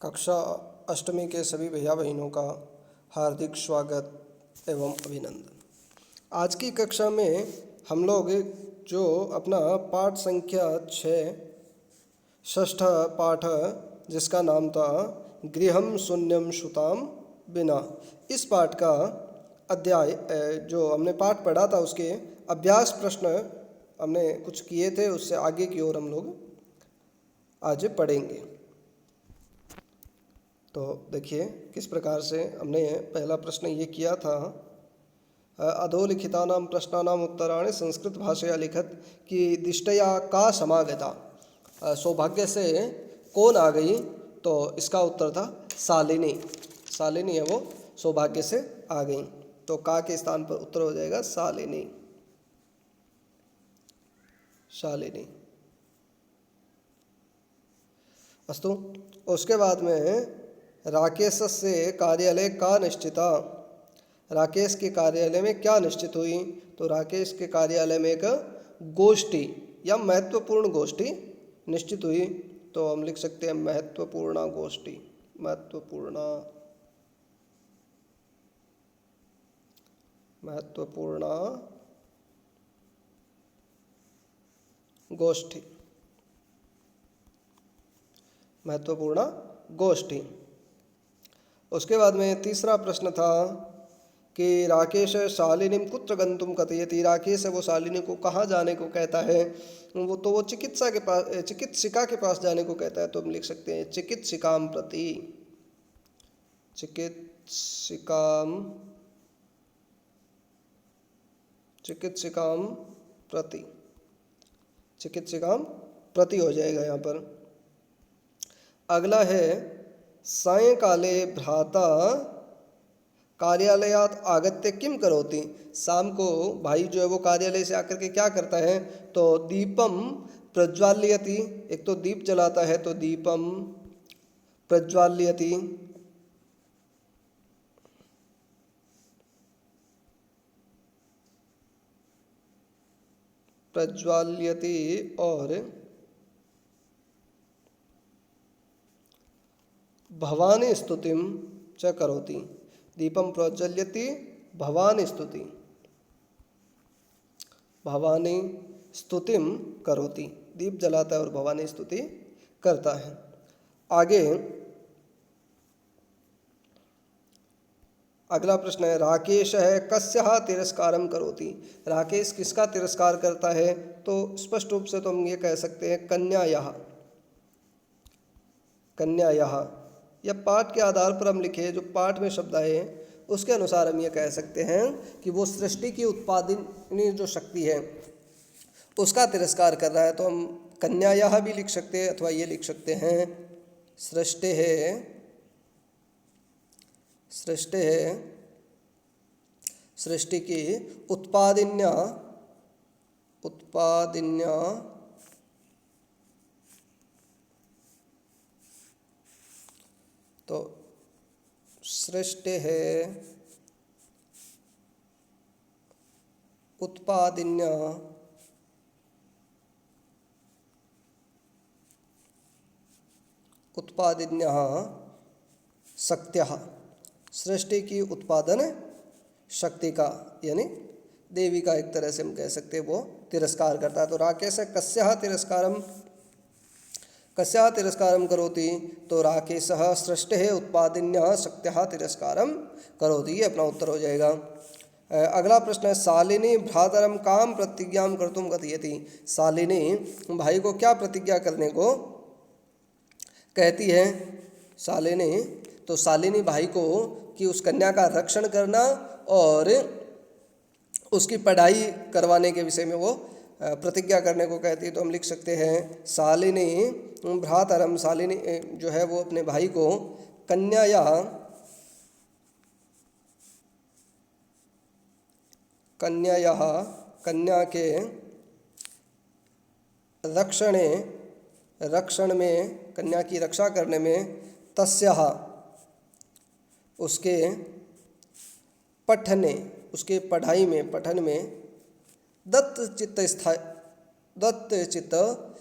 कक्षा अष्टमी के सभी भैया बहनों का हार्दिक स्वागत एवं अभिनंदन। आज की कक्षा में हम लोग जो अपना पाठ संख्या 6 षष्ठ पाठ जिसका नाम था गृहम शून्यम श्रुताम विना, इस पाठ का अध्याय जो हमने पाठ पढ़ा था उसके अभ्यास प्रश्न हमने कुछ किए थे, उससे आगे की ओर हम लोग आज पढ़ेंगे। तो देखिए किस प्रकार से हमने पहला प्रश्न ये किया था, अधोलिखितानां प्रश्नानाम् उत्तराणि संस्कृत भाषया लिखत कि दिष्टया का समागता, सौभाग्य से कौन आ गई, तो इसका उत्तर था शालिनी। शालिनी है वो सौभाग्य से आ गई, तो का के स्थान पर उत्तर हो जाएगा शालिनी। शालिनी अस्तु। उसके बाद में राकेश से कार्यालय का निश्चिता, राकेश के कार्यालय में क्या निश्चित हुई, तो राकेश के कार्यालय में एक गोष्ठी या महत्वपूर्ण गोष्ठी निश्चित हुई, तो हम लिख सकते हैं महत्वपूर्ण गोष्ठी। महत्वपूर्ण गोष्ठी, महत्वपूर्ण गोष्ठी। उसके बाद में तीसरा प्रश्न था कि राकेश शालिनीं कुत्र गंतुम कथयति, राकेश है वो शालिनी को कहाँ जाने को कहता है, वो चिकित्सिका के पास जाने को कहता है, तो हम लिख सकते हैं चिकित्सिकां प्रति। चिकित्सिकां प्रति हो जाएगा यहाँ पर। अगला है सायंकाले भ्राता कार्यालयात आगत्य किम करोति, शाम को भाई जो है वो कार्यालय से आकर के क्या करता है, तो दीपम प्रज्वाल्यति, एक तो दीप जलाता है, तो दीपम प्रज्वाल्यति। और भवानी स्तुतिम च करोति, दीपम प्रज्वल्यति भवानी स्तुतिम करोति, दीप जलाता है और भवानी स्तुति करता है। आगे अगला प्रश्न है राकेश है कस्याः तिरस्कारम करोति, राकेश किसका तिरस्कार करता है, तो स्पष्ट रूप से तो हम ये कह सकते हैं कन्यायाः। या पाठ के आधार पर हम लिखे, जो पाठ में शब्द आए उसके अनुसार हम ये कह सकते हैं कि वो सृष्टि की उत्पादनी जो शक्ति है उसका तिरस्कार कर रहा है, तो हम कन्यायाः भी लिख सकते हैं, अथवा ये लिख सकते हैं सृष्टि की उत्पादिन्या तो सृष्टि है उत्पादिन्या शक्त्यः, सृष्टि की उत्पादन शक्ति का यानी देवी का एक तरह से हम कह सकते हैं वो तिरस्कार करता है। तो राकेश कस्याः तिरस्कारम करोति, तो राकेशः सृष्टेः उत्पादिन्यः शक्त्यः तिरस्कारम करोति, ये अपना उत्तर हो जाएगा। अगला प्रश्न है शालिनी भ्रातरम काम प्रतिज्ञां कर्तुम कथयति, शालिनी भाई को क्या प्रतिज्ञा करने को कहती है। शालिनी भाई को कि उस कन्या का रक्षण करना और उसकी पढ़ाई करवाने के विषय में वो प्रतिज्ञा करने को कहती है, तो हम लिख सकते हैं शालिनी भ्रातरम, शालिनी जो है वो अपने भाई को कन्या के रक्षण में, कन्या की रक्षा करने में, तस्याः उसके पठन में दत्त चित्त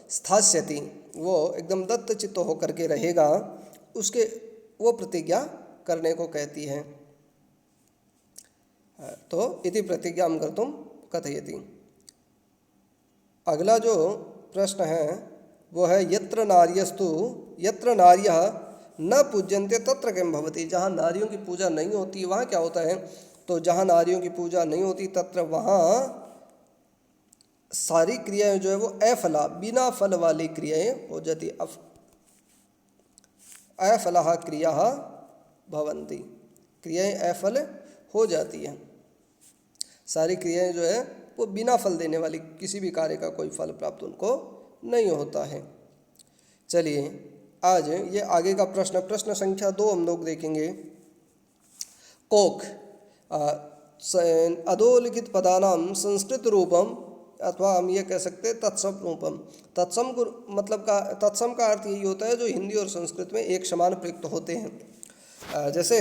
स्थास्यति, वो एकदम दत्त चित्त होकर के रहेगा। उसके वो प्रतिज्ञा करने को कहती है। तो इति प्रतिज्ञां कर्तुं कथयति। अगला जो प्रश्न है वो है यत्र नार्यः न पूज्यन्ते तत्र किं भवति। जहाँ नारियों की पूजा नहीं होती वहाँ क्या होता है? तो जहाँ नारियों की पूजा नहीं होती तत्र वहाँ सारी क्रियाएं जो है वो अफला, बिना फल वाली क्रियाएं हो जाती। अफलः क्रियाः भवन्ति, क्रियाएं अफल हो जाती हैं। सारी क्रियाएं जो है वो बिना फल देने वाली, किसी भी कार्य का कोई फल प्राप्त उनको नहीं होता है। चलिए आज ये आगे का प्रश्न संख्या 2 हम लोग देखेंगे। कोक अधोलिखित पदानां संस्कृत रूपम, अथवा हम ये कह सकते हैं तत्सम रूपम। तत्सम को मतलब का तत्सम का अर्थ यही होता है जो हिंदी और संस्कृत में एक समान प्रयुक्त होते हैं। जैसे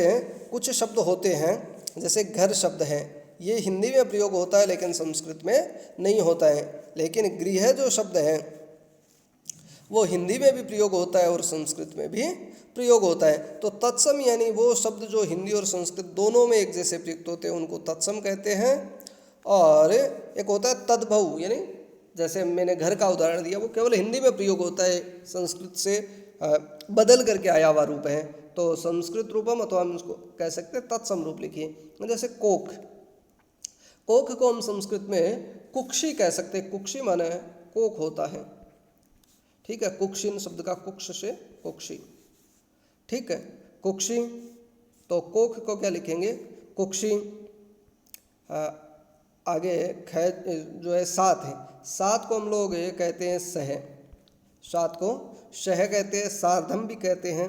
कुछ शब्द होते हैं, जैसे घर शब्द है, ये हिंदी में प्रयोग होता है लेकिन संस्कृत में नहीं होता है। लेकिन गृह जो शब्द है वो हिंदी में भी प्रयोग होता है और संस्कृत में भी प्रयोग होता है। तो तत्सम यानी वो शब्द जो हिंदी और संस्कृत दोनों में एक जैसे प्रयुक्त होते हैं उनको तत्सम कहते हैं। और एक होता है तद्भव, यानी जैसे मैंने घर का उदाहरण दिया वो केवल हिंदी में प्रयोग होता है, संस्कृत से बदल करके आया हुआ रूप है। तो संस्कृत रूपम अथवा हम उसको कह सकते हैं तत्सम रूप लिखिए। जैसे कोक, कोक को हम संस्कृत में कुक्षी कह सकते हैं। कुक्षी माने कोक होता है, ठीक है। कुक्षिन शब्द का कुक्ष से कुक्षी, ठीक है, कुक्षी। तो कोक को क्या लिखेंगे? कुक्षी। आगे ख जो है सात है, सात को हम लोग कहते हैं सह, सात को शह कहते हैं, सार्धम भी कहते हैं।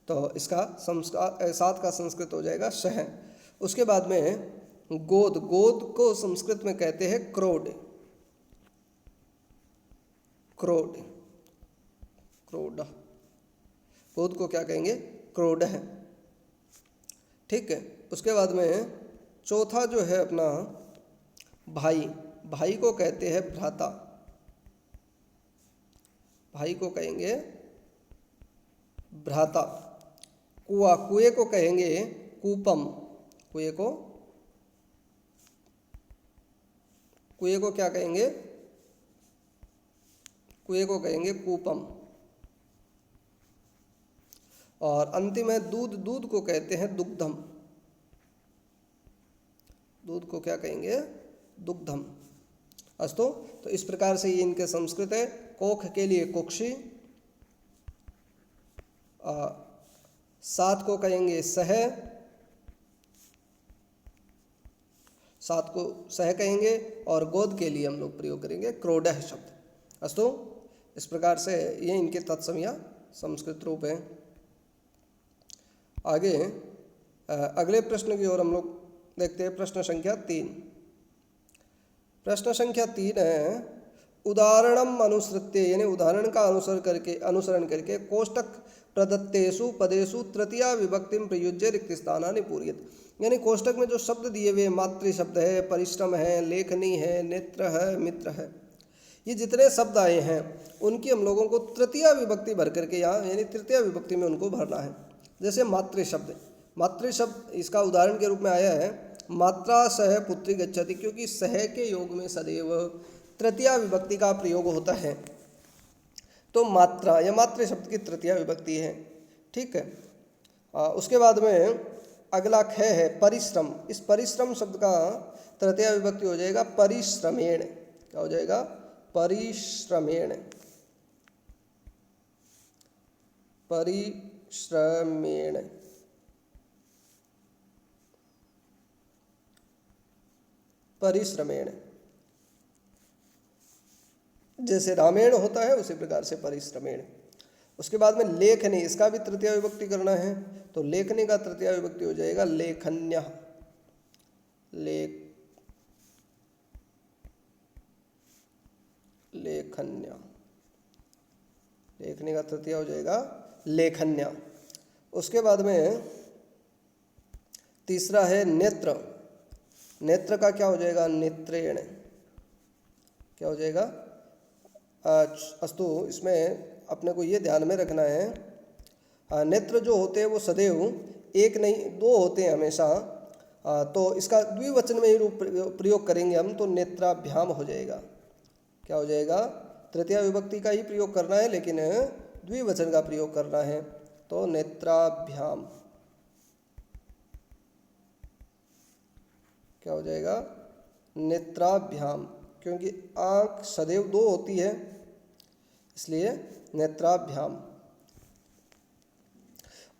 तो इसका संस्कार सात का संस्कृत हो जाएगा शह। उसके बाद में गोद, गोद को संस्कृत में कहते हैं क्रोड, क्रोड, क्रोड। गोद को क्या कहेंगे? क्रोड है, ठीक है। उसके बाद में चौथा जो है अपना भाई, भाई को कहते हैं भ्राता, भाई को कहेंगे भ्राता। कुआ, कुएं को कहेंगे कूपम, कुएं को क्या कहेंगे? कुएं को कहेंगे कूपम। और अंतिम है दूध, दूध को कहते हैं दुग्धम, दूध को क्या कहेंगे? दुग्धम। अस्तु, तो इस प्रकार से ये इनके संस्कृत है। कोख के लिए कुक्षी, सात को कहेंगे सह, सात को सह कहेंगे, और गोद के लिए हम लोग प्रयोग करेंगे क्रोडह शब्द। अस्तु, इस प्रकार से ये इनके तत्सम या संस्कृत रूप है। आगे अगले प्रश्न की ओर हम लोग देखते हैं। प्रश्न संख्या 3। प्रश्न संख्या 3 है उदाहरणम अनुसृत्य, यानी उदाहरण का अनुसरण करके कोष्टक प्रदत्तेषु पदेषु तृतीया विभक्तिम प्रयुज्य रिक्त स्थानानि पूरयेत्। यानी कोष्टक में जो शब्द दिए हुए, मातृ शब्द है, परिश्रम है, लेखनी है, नेत्र है, मित्र है, ये जितने शब्द आए हैं उनकी हम लोगों को तृतीया विभक्ति भर करके यहाँ यानी तृतीया विभक्ति में उनको भरना है। जैसे मातृ शब्द, मातृ शब्द इसका उदाहरण के रूप में आया है मात्रा सह पुत्री गच्छति, क्योंकि सह के योग में सदैव तृतीया विभक्ति का प्रयोग होता है। तो मात्रा या मातृ शब्द की तृतीया विभक्ति है, ठीक है। उसके बाद में अगला ख है परिश्रम। इस परिश्रम शब्द का तृतीया विभक्ति हो जाएगा परिश्रमेण। क्या हो जाएगा? परिश्रमेण, परिश्रमेण। परिश्रमेण जैसे रामेण होता है उसी प्रकार से परिश्रमेण। उसके बाद में लेखनी, इसका भी तृतीया विभक्ति करना है, तो लेखनी का तृतीया विभक्ति हो जाएगा लेखन्य। लेखन्य, लेखनी का तृतीया हो जाएगा लेखन्य। उसके बाद में तीसरा है नेत्र। नेत्र का क्या हो जाएगा? नेत्रेण। क्या हो जाएगा? अस्तु, इसमें अपने को ये ध्यान में रखना है नेत्र जो होते हैं वो सदैव एक नहीं दो होते हैं हमेशा। तो इसका द्विवचन में ही रूप प्रयोग करेंगे हम, तो नेत्राभ्याम हो जाएगा। क्या हो जाएगा? तृतीया विभक्ति का ही प्रयोग करना है, लेकिन द्विवचन का प्रयोग करना है, तो नेत्राभ्याम। क्या हो जाएगा? नेत्राभ्याम, क्योंकि आँख सदैव दो होती है, इसलिए नेत्राभ्याम।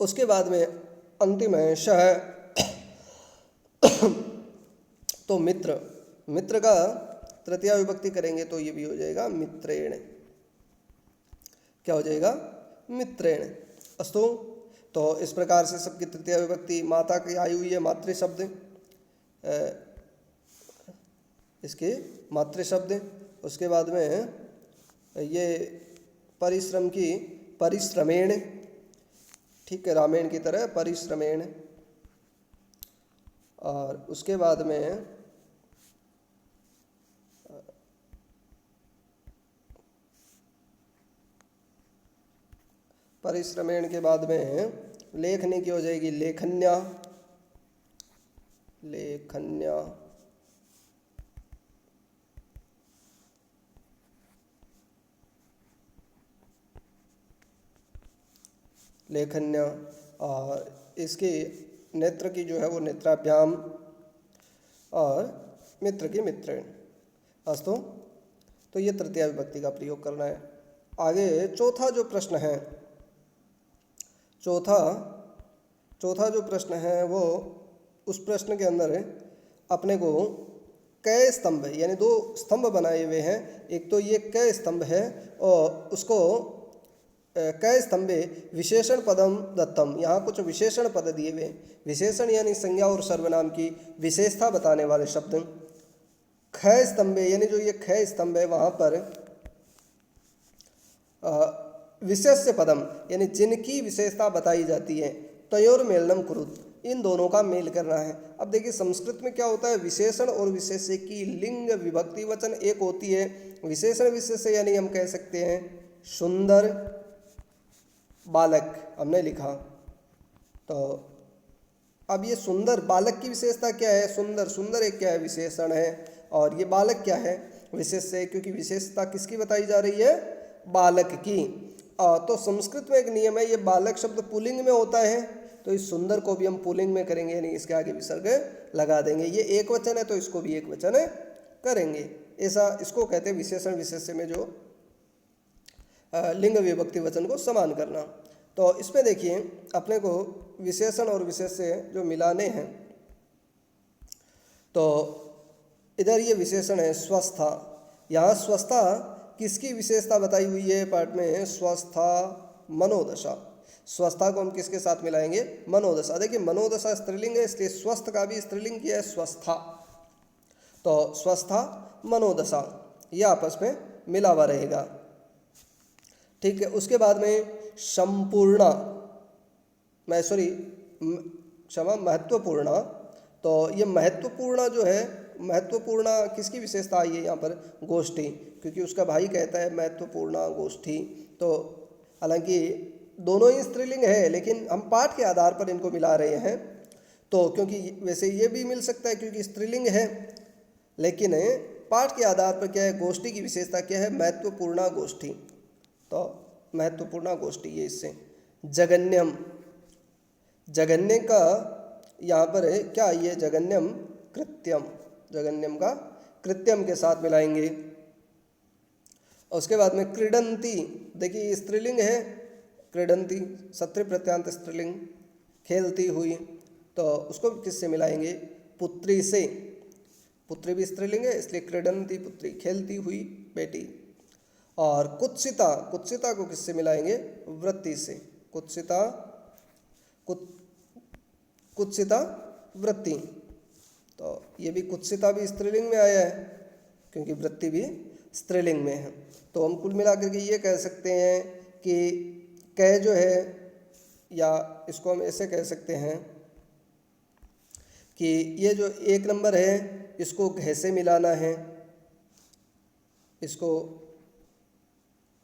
उसके बाद में अंतिम है शह। तो मित्र, मित्र का तृतीया विभक्ति करेंगे तो ये भी हो जाएगा मित्रेण। क्या हो जाएगा? मित्रेण। अस्तु, तो इस प्रकार से सबकी तृतीया विभक्ति माता की आई हुई है, मातृ शब्द, इसके मातृ शब्द। उसके बाद में ये परिश्रम की परिश्रमेण, ठीक है, रामेण की तरह परिश्रमेण। और उसके बाद में परिश्रमेण के बाद में लेखनी की हो जाएगी लेखन्या, लेखन्या। लेखन्या। और इसकी नेत्र की जो है वो नेत्राभ्याम, और मित्र की मित्रेण। अस्तु, तो ये तृतीया विभक्ति का प्रयोग करना है। आगे चौथा जो प्रश्न है, चौथा जो प्रश्न है वो, उस प्रश्न के अंदर अपने को कै स्तंभ, यानी दो स्तंभ बनाए हुए हैं। एक तो ये कै स्तंभ है, और उसको कै स्तंभे विशेषण पदम दत्तम, यहाँ कुछ विशेषण पद दिए हुए। विशेषण यानी संज्ञा और सर्वनाम की विशेषता बताने वाले शब्द। ख स्तंभे, यानी जो ये ख स्तंभ है वहाँ पर विशेष्य पदम, यानी जिनकी विशेषता बताई जाती है। तयोर मेलनम कुरुत, इन दोनों का मेल करना है। अब देखिए संस्कृत में क्या होता है, विशेषण और विशेष्य की लिंग विभक्ति वचन एक होती है। विशेषण विशेष्य यानी हम कह सकते हैं सुंदर बालक, हमने लिखा। तो अब ये सुंदर बालक की विशेषता क्या है? सुंदर, सुंदर एक क्या है? विशेषण है। और ये बालक क्या है? विशेष्य है, क्योंकि विशेषता किसकी बताई जा रही है? बालक की। तो संस्कृत में एक नियम है, ये बालक शब्द पुल्लिंग में होता है, तो इस सुंदर को भी हम पुल्लिंग में करेंगे, यानी इसके आगे विसर्ग लगा देंगे। ये एक वचन है तो इसको भी एक वचन करेंगे। ऐसा इसको कहते हैं विशेषण विशेष्य में जो लिंग विभक्ति वचन को समान करना। तो इसमें देखिए अपने को विशेषण और विशेष्य जो मिलाने हैं, तो इधर ये विशेषण है स्वस्था। यहाँ स्वस्था किसकी विशेषता बताई हुई है पाठ में? स्वस्था मनोदशा। स्वस्था को हम किसके साथ मिलाएंगे? मनोदशा। देखिए मनोदशा स्त्रीलिंग है, इसलिए स्वस्थ का भी स्त्रीलिंग किया है स्वस्था। तो स्वस्था मनोदशा ये आपस में मिला हुआ रहेगा, ठीक है। उसके बाद में संपूर्णा, क्षमा, महत्वपूर्ण। तो ये महत्वपूर्ण जो है, महत्वपूर्ण किसकी विशेषता आई है यहाँ पर? गोष्ठी, क्योंकि उसका भाई कहता है महत्वपूर्ण गोष्ठी। तो हालांकि दोनों ही स्त्रीलिंग है, लेकिन हम पाठ के आधार पर इनको मिला रहे हैं। तो क्योंकि वैसे ये भी मिल सकता है क्योंकि स्त्रीलिंग है, लेकिन पाठ के आधार पर क्या है? गोष्ठी की विशेषता क्या है? महत्वपूर्ण गोष्ठी। तो महत्वपूर्ण गोष्ठी ये इससे। जगन्यम, जगन्य का यहाँ पर है क्या? ये जगन्यम कृत्यम, जगन्यम का कृत्यम के साथ मिलाएंगे। और उसके बाद में क्रीडंती, देखिए स्त्रीलिंग है क्रीडंती, सत्र प्रत्यांत स्त्रीलिंग, खेलती हुई। तो उसको किससे मिलाएंगे? पुत्री से। पुत्री भी स्त्रीलिंग है, इसलिए क्रीडंती पुत्री, खेलती हुई बेटी। और कुत्सिता, कुत्सिता को किससे मिलाएंगे? वृत्ति से। कुत्सिता, कुत्सिता वृत्ति। तो ये भी कुत्सिता भी स्त्रीलिंग में आया है, क्योंकि वृत्ति भी स्त्रीलिंग में है। तो हम कुल मिलाकर के ये कह सकते हैं कि कै जो है, या इसको हम ऐसे कह सकते हैं कि ये जो एक नंबर है इसको घ से मिलाना है, इसको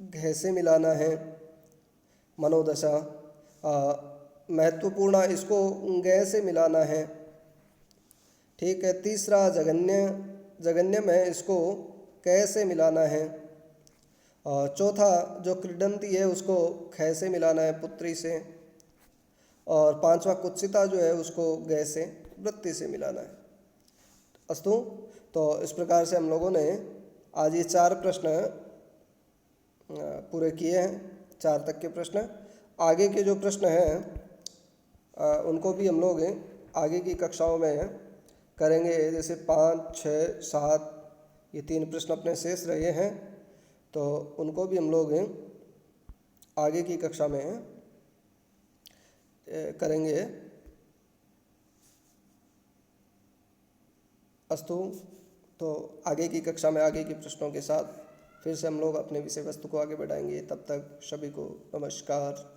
घ से मिलाना है मनोदशा। महत्वपूर्ण इसको ग से मिलाना है। ठीक है। तीसरा जघन्य, जघन्य में इसको क से मिलाना है। और चौथा जो क्रीडंती है उसको ख से मिलाना है, पुत्री से। और पांचवा कुत्सिता जो है उसको ग से, वृत्ति से मिलाना है। अस्तु, तो इस प्रकार से हम लोगों ने आज ये 4 प्रश्न पूरे किए हैं, 4 तक के प्रश्न। आगे के जो प्रश्न हैं उनको भी हम लोग आगे की कक्षाओं में करेंगे। जैसे 5, 6, 7 ये 3 प्रश्न अपने शेष रहे हैं, तो उनको भी हम लोग आगे की कक्षा में करेंगे। अस्तु, तो आगे की कक्षा में आगे के प्रश्नों के साथ फिर से हम लोग अपने विषय वस्तु को आगे बढ़ाएंगे। तब तक सभी को नमस्कार।